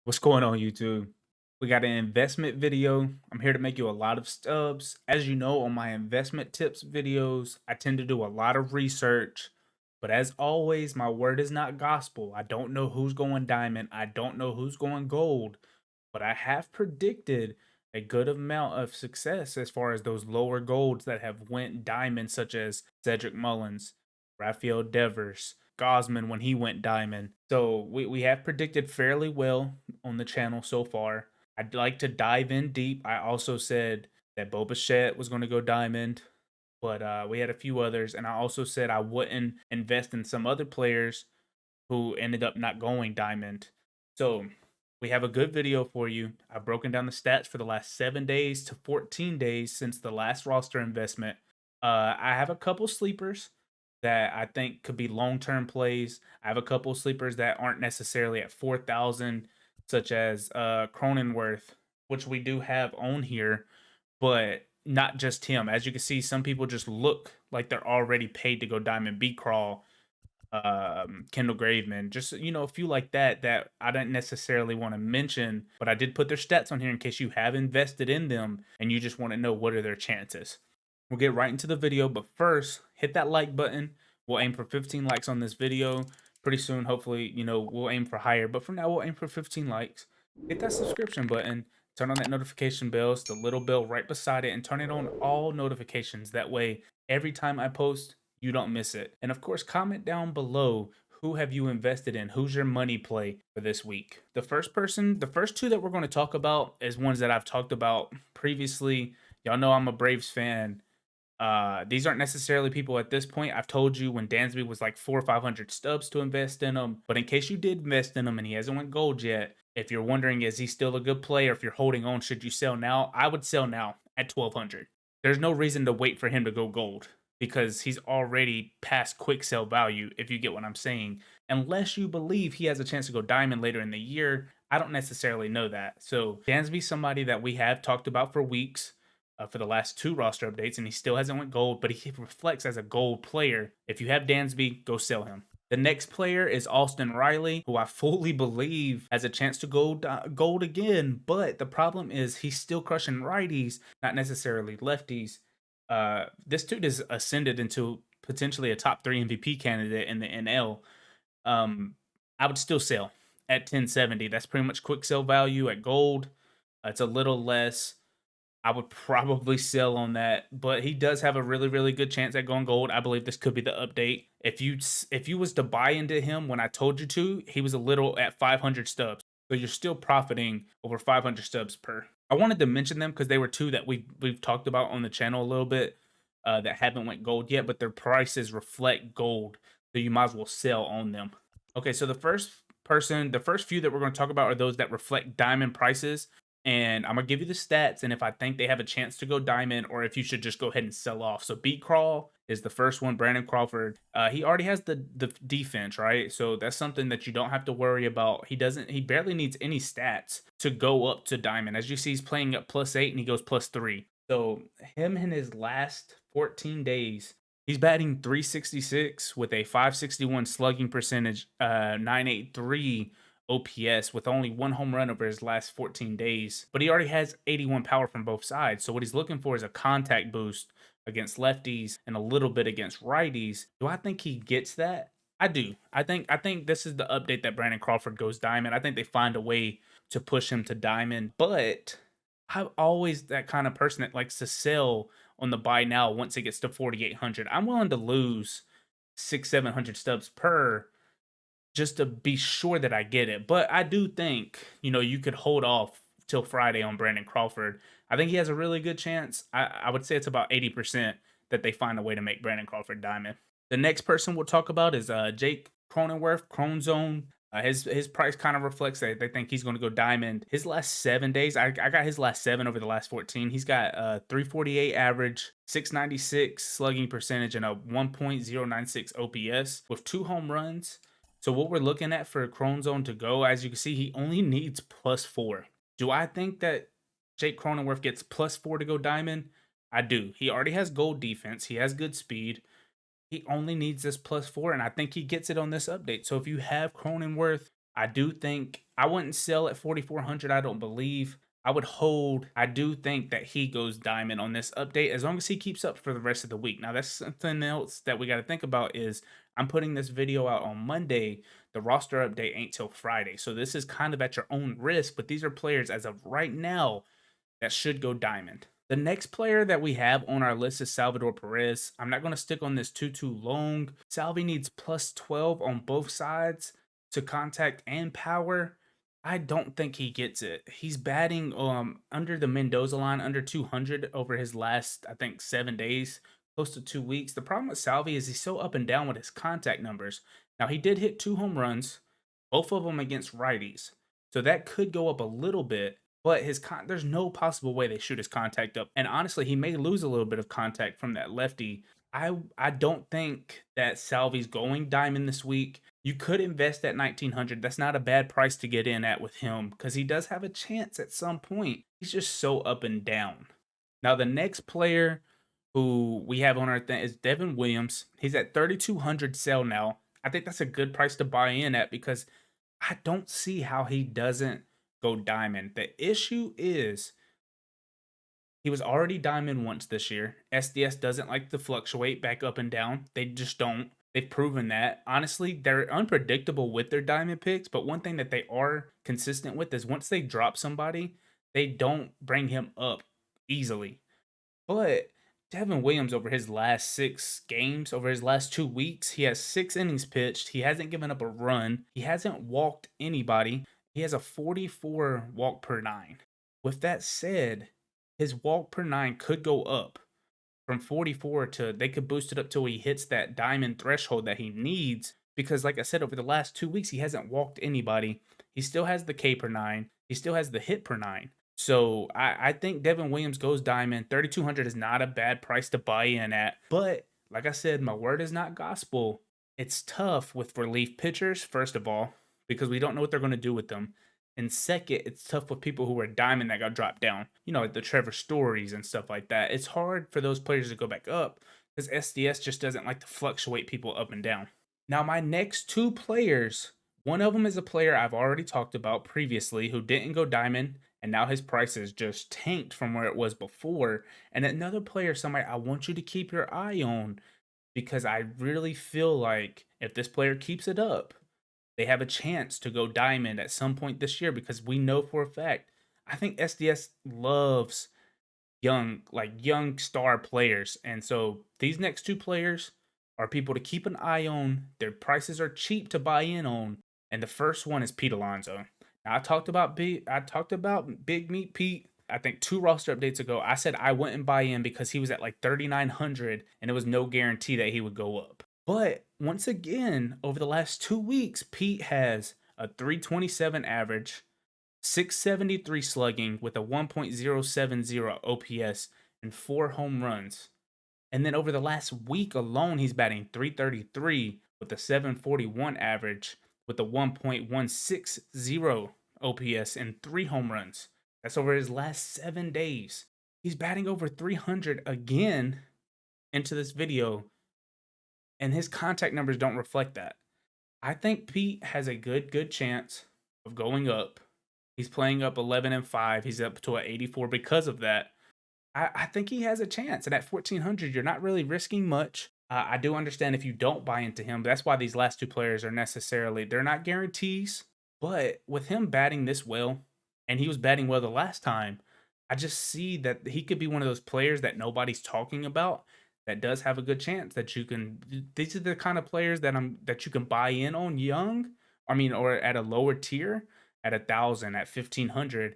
What's going on, YouTube? We got an investment video. I'm here to make you a lot of stubs. As you know, on my investment tips videos, I tend to do a lot of research. But as always, my word is not gospel. I don't know who's going diamond. I don't know who's going gold. But I have predicted a good amount of success as far as those lower golds that have went diamond, such as Cedric Mullins, Rafael Devers, Gosman when he went diamond. So we have predicted fairly well on the channel so far. I'd like to dive in deep. I also said that Bo Bichette was going to go diamond, but we had a few others. And I also said I wouldn't invest in some other players who ended up not going diamond. So we have a good video for you. I've broken down the stats for the last 7 days to 14 days since the last roster investment. I have a couple sleepers that I think could be long-term plays. I have a couple sleepers that aren't necessarily at 4,000, such as Cronenworth, which we do have on here, but not just him. As you can see, some people just look like they're already paid to go diamond. B Crawl, Kendall Graveman, just a few like that I don't necessarily want to mention, but I did put their stats on here in case you have invested in them and you just want to know what are their chances. We'll get right into the video, but first, hit that like button. We'll aim for 15 likes on this video. Pretty soon, hopefully, we'll aim for higher, but for now, we'll aim for 15 likes. Hit that subscription button, turn on that notification bell, it's the little bell right beside it, and turn it on all notifications. That way, every time I post, you don't miss it. And of course, comment down below, who have you invested in? Who's your money play for this week? The first two that we're going to talk about is ones that I've talked about previously. Y'all know I'm a Braves fan. These aren't necessarily people at this point. I've told you when Dansby was like 400 or 500 stubs to invest in them. But in case you did invest in him and he hasn't went gold yet, if you're wondering, is he still a good player? If you're holding on, should you sell now? I would sell now at 1,200. There's no reason to wait for him to go gold because he's already past quick sell value, if you get what I'm saying. Unless you believe he has a chance to go diamond later in the year, I don't necessarily know that. So Dansby's somebody that we have talked about for weeks. For the last 2 roster updates, and he still hasn't went gold, but he reflects as a gold player. If you have Dansby, go sell him. The next player is Austin Reilly, who I fully believe has a chance to go gold again, but the problem is he's still crushing righties, not necessarily lefties. This dude has ascended into potentially a top 3 MVP candidate in the NL. I would still sell at 1070. That's pretty much quick sell value at gold. It's a little less. I would probably sell on that, but he does have a really, really good chance at going gold. I believe this could be the update. If you was to buy into him when I told you to, he was a little at 500 stubs. So you're still profiting over 500 stubs per. I wanted to mention them because they were 2 that we've talked about on the channel a little bit that haven't went gold yet, but their prices reflect gold. So you might as well sell on them. Okay, so the first few that we're going to talk about are those that reflect diamond prices. And I'm going to give you the stats and if I think they have a chance to go diamond or if you should just go ahead and sell off. So Beat Crawl is the first one, Brandon Crawford. He already has the defense, right? So that's something that you don't have to worry about. He barely needs any stats to go up to diamond. As you see, he's playing at +8 and he goes +3. So him in his last 14 days, he's batting .366 with a .561 slugging percentage, .983 OPS with only 1 home run over his last 14 days. But he already has 81 power from both sides. So what he's looking for is a contact boost against lefties and a little bit against righties. Do I think he gets that? I do. I think this is the update that Brandon Crawford goes diamond. I think they find a way to push him to diamond. But I'm always that kind of person that likes to sell on the buy now once it gets to 4,800. I'm willing to lose 600-700 stubs per just to be sure that I get it. But I do think, you could hold off till Friday on Brandon Crawford. I think he has a really good chance. I would say it's about 80% that they find a way to make Brandon Crawford diamond. The next person we'll talk about is Jake Cronenworth, Cronezone. His price kind of reflects that they think he's going to go diamond. His last 7 days, I got his last 7 over the last 14. He's got 348 average, 696 slugging percentage, and a 1.096 OPS with 2 home runs. So what we're looking at for Cronezone to go, as you can see, he only needs +4. Do I think that Jake Cronenworth gets +4 to go diamond? I do. He already has gold defense. He has good speed. He only needs this +4, and I think he gets it on this update. So if you have Cronenworth, I do think I wouldn't sell at 4,400. I don't believe. I would hold. I do think that he goes diamond on this update as long as he keeps up for the rest of the week. Now, that's something else that we got to think about is I'm putting this video out on Monday. The roster update ain't till Friday. So this is kind of at your own risk, but these are players as of right now that should go diamond. The next player that we have on our list is Salvador Perez. I'm not going to stick on this too long. Salvi needs plus 12 on both sides to contact and power. I don't think he gets it. He's batting under the Mendoza line, under 200 over his last, I think, 7 days, close to 2 weeks. The problem with Salvi is he's so up and down with his contact numbers. Now, he did hit 2 home runs, both of them against righties. So that could go up a little bit, but there's no possible way they shoot his contact up. And honestly, he may lose a little bit of contact from that lefty. I don't think that Salvi's going diamond this week. You could invest at 1,900. That's not a bad price to get in at with him because he does have a chance at some point. He's just so up and down. Now, the next player who we have on our thing is Devin Williams. He's at 3,200 sell now. I think that's a good price to buy in at because I don't see how he doesn't go diamond. The issue is he was already diamond once this year. SDS doesn't like to fluctuate back up and down. They just don't. They've proven that. Honestly, they're unpredictable with their diamond picks, but one thing that they are consistent with is once they drop somebody, they don't bring him up easily. But Devin Williams, over his last 6 games, over his last 2 weeks, he has 6 innings pitched. He hasn't given up a run. He hasn't walked anybody. He has a 44 walk per 9. With that said, his walk per 9 could go up from 44 to, they could boost it up till he hits that diamond threshold that he needs. Because like I said, over the last 2 weeks, he hasn't walked anybody. He still has the K per 9. He still has the hit per 9. So I think Devin Williams goes diamond. 3,200 is not a bad price to buy in at. But like I said, my word is not gospel. It's tough with relief pitchers, first of all, because we don't know what they're going to do with them. And second, it's tough with people who are diamond that got dropped down. You know, like the Trevor Stories and stuff like that. It's hard for those players to go back up because SDS just doesn't like to fluctuate people up and down. Now, my next 2 players, one of them is a player I've already talked about previously who didn't go diamond, and now his price is just tanked from where it was before. And another player, somebody I want you to keep your eye on because I really feel like if this player keeps it up, they have a chance to go diamond at some point this year because we know for a fact, I think SDS loves young star players. And so these next 2 players are people to keep an eye on. Their prices are cheap to buy in on. And the first one is Pete Alonso. Now, I talked about Big Meat Pete. I think 2 roster updates ago, I said I wouldn't buy in because he was at like 3,900 and it was no guarantee that he would go up. But once again, over the last 2 weeks, Pete has a 327 average, 673 slugging with a 1.070 OPS and 4 home runs. And then over the last week alone, he's batting 333 with a 741 average with a 1.160 OPS and 3 home runs. That's over his last 7 days. He's batting over 300 again into this video, and his contact numbers don't reflect that. I think Pete has a good chance of going up. He's playing up 11-5. He's up to an 84 because of that. I think he has a chance. And at 1,400, you're not really risking much. I do understand if you don't buy into him. That's why these last 2 players are they're not guarantees. But with him batting this well, and he was batting well the last time, I just see that he could be one of those players that nobody's talking about that does have a good chance that you can. These are the kind of players that you can buy in on or at a lower tier at 1,000, at 1,500.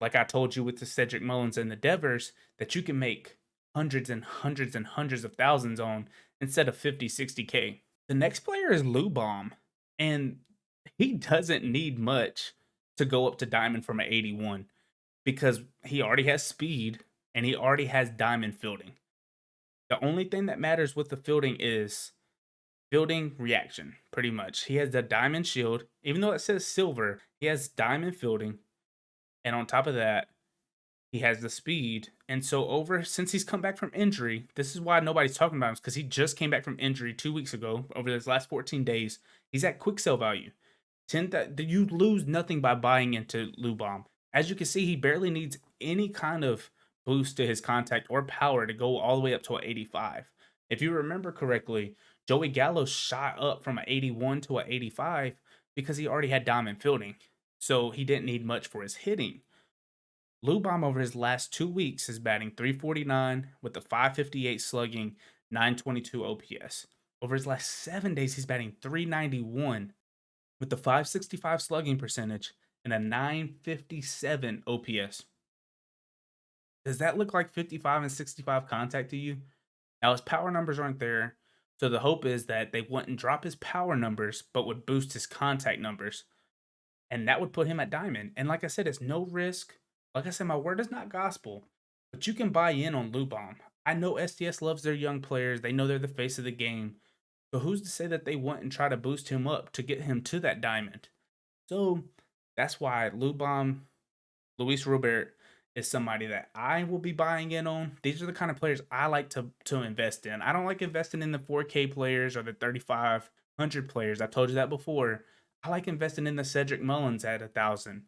Like I told you with the Cedric Mullins and the Devers, that you can make hundreds and hundreds and hundreds of thousands on instead of 50, 60K. The next player is Lubom, and he doesn't need much to go up to diamond from an 81 because he already has speed and he already has diamond fielding. The only thing that matters with the fielding is fielding reaction, pretty much. He has the diamond shield. Even though it says silver, he has diamond fielding. And on top of that, he has the speed. And so since he's come back from injury, this is why nobody's talking about him, because he just came back from injury 2 weeks ago. Over his last 14 days, he's at quick sell value. You lose nothing by buying into Lubom. As you can see, he barely needs any kind of boost to his contact or power to go all the way up to an 85. If you remember correctly, Joey Gallo shot up from an 81 to an 85 because he already had diamond fielding. So he didn't need much for his hitting. Lubom over his last 2 weeks is batting 349 with a 558 slugging, 922 OPS. Over his last 7 days, he's batting 391 with the 565 slugging percentage and a 957 OPS. Does that look like 55 and 65 contact to you? Now, his power numbers aren't there, so the hope is that they wouldn't drop his power numbers, but would boost his contact numbers. And that would put him at diamond. And like I said, it's no risk. Like I said, my word is not gospel, but you can buy in on Lubom. I know SDS loves their young players. They know they're the face of the game. So who's to say that they wouldn't try to boost him up to get him to that diamond? So that's why Lubom, Luis Robert, is somebody that I will be buying in on. These are the kind of players I like to invest in. I don't like investing in the 4K players or the 3,500 players. I've told you that before. I like investing in the Cedric Mullins at 1,000.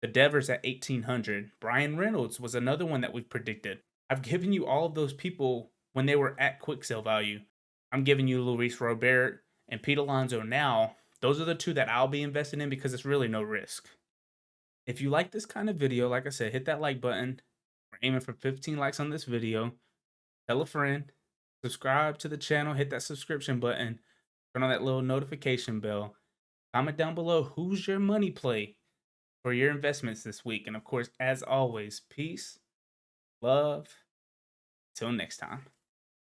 The Devers at 1,800. Brian Reynolds was another one that we've predicted. I've given you all of those people when they were at quick sale value. I'm giving you Luis Robert and Pete Alonso now. Those are the two that I'll be investing in because it's really no risk. If you like this kind of video, like I said, hit that like button. We're aiming for 15 likes on this video. Tell a friend. Subscribe to the channel. Hit that subscription button. Turn on that little notification bell. Comment down below who's your money play for your investments this week. And of course, as always, peace, love. Till next time.